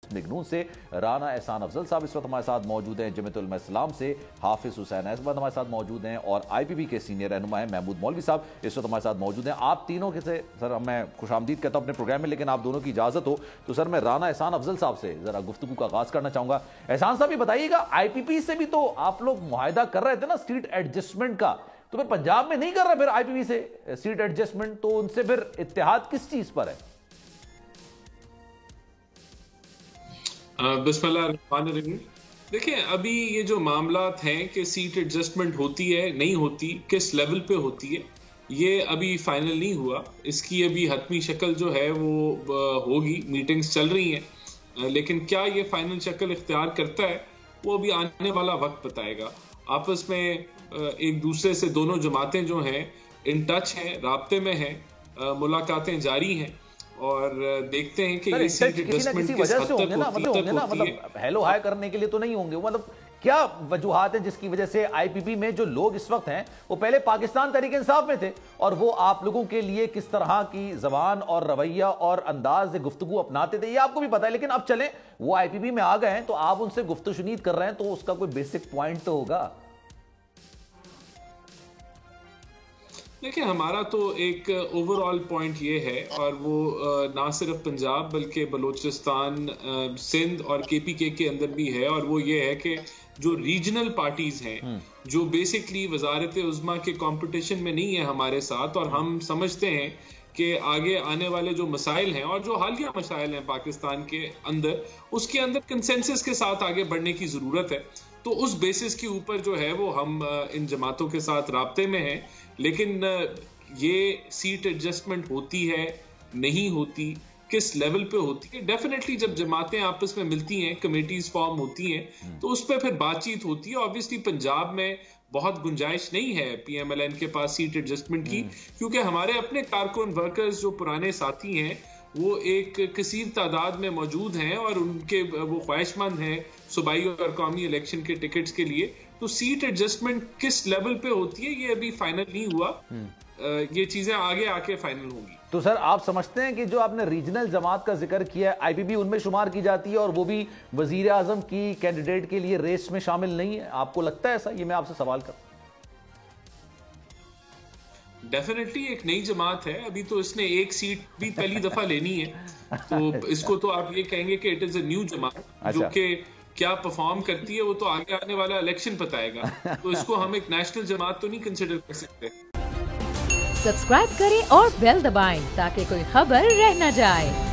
मिगनून से राना एहसान अफजल साहब इस वक्त हमारे साथ मौजूद हैं। जमीयत उलमा इस्लाम से हाफिज हुसैन अहमद हमारे साथ मौजूद हैं और आईपीपी के सीनियर रहनुमा हैं महमूद मौलवी साहब इस वक्त हमारे साथ मौजूद हैं। आप तीनों के से सर मैं खुशामदीद कहता हूं अपने प्रोग्राम में, लेकिन आप दोनों की इजाजत हो तो सर मैं राना एहसान अफजल साहब से जरा गुफ्तगू का आगाज करना चाहूंगा। एहसान साहब ये बताइएगा, आईपीपी से भी तो आप लोग मुआहिदा कर रहे थे ना सीट एडजस्टमेंट का, तो फिर पंजाब में नहीं कर रहा फिर आईपीपी से सीट एडजस्टमेंट, तो उनसे फिर इत्तेहाद किस चीज पर है? बिस्मिल्लाहिर्रहमानिर्रहीम। देखिए, अभी ये जो मामलात हैं कि सीट एडजस्टमेंट होती है नहीं होती, किस लेवल पे होती है, ये अभी फाइनल नहीं हुआ। इसकी अभी हतमी शक्ल जो है वो होगी, मीटिंग्स चल रही हैं, लेकिन क्या ये फाइनल शक्ल इख्तियार करता है वो अभी आने वाला वक्त बताएगा। आपस में एक दूसरे से दोनों जमातें जो हैं इन टच हैं, राब्ते में हैं, मुलाकातें जारी हैं और देखते हैं कि ये सीट एडजस्टमेंट किस हद तक होती है। हेलो हाय करने के लिए तो नहीं होंगे, मतलब क्या वजूहात है जिसकी वजह से आईपीपी में जो लोग इस वक्त हैं वो पहले पाकिस्तान तहरीक इंसाफ में थे और वो आप लोगों के लिए किस तरह की जबान और रवैया और अंदाज गुफ्तगू अपनाते थे ये आपको भी पता है, लेकिन अब चलें वो आईपीपी में आ गए हैं तो आप उनसे गुफ्तगू शुनीद कर रहे हैं तो उसका कोई बेसिक पॉइंट तो होगा। देखिए, हमारा तो एक ओवरऑल पॉइंट ये है, और वो ना सिर्फ पंजाब बल्कि बलूचिस्तान, सिंध और केपीके के अंदर भी है, और वो ये है कि जो रीजनल पार्टीज हैं जो बेसिकली वजारत उज़्मा के कंपटीशन में नहीं है हमारे साथ, और हम समझते हैं कि आगे आने वाले जो मसाइल हैं और जो हालिया मसाइल हैं पाकिस्तान के अंदर, उसके अंदर कंसेंसस के साथ आगे बढ़ने की ज़रूरत है। तो उस बेसिस के ऊपर जो है वो हम इन जमातों के साथ राब्ते में हैं। लेकिन ये सीट एडजस्टमेंट होती है नहीं होती, किस लेवल पे होती है, डेफिनेटली जब जमातें आपस में मिलती हैं, कमेटीज फॉर्म होती हैं, तो उस पर फिर बातचीत होती है। ऑब्वियसली पंजाब में बहुत गुंजाइश नहीं है पीएमएलएन के पास सीट एडजस्टमेंट की, क्योंकि हमारे अपने कारकुन वर्कर्स जो पुराने साथी हैं वो एक कसीर तादाद में मौजूद हैं और उनके वो ख्वाहिशमंद हैं सूबाई और कौमी इलेक्शन के टिकट्स के लिए। तो सीट एडजस्टमेंट किस लेवल पे होती है ये अभी फाइनल नहीं हुआ, ये चीजें आगे आके फाइनल होंगी। तो सर आप समझते हैं कि जो आपने रीजनल जमात का जिक्र किया है आईपीपी उनमें शुमार की जाती है और वो भी वजीर आजम की कैंडिडेट के लिए रेस में शामिल नहीं है? आपको लगता है ऐसा? ये मैं आपसे सवाल कर। डेफिनेटली एक नई जमात है, अभी तो इसने एक सीट भी पहली दफा लेनी है, तो इसको तो आप ये कहेंगे कि इट इज अ न्यू जमात। जो कि क्या परफॉर्म करती है वो तो आगे आने वाला इलेक्शन बताएगा, तो इसको हम एक नेशनल जमात तो नहीं कंसिडर कर सकते। सब्सक्राइब करें और बेल दबाएं ताकि कोई खबर रह न जाए।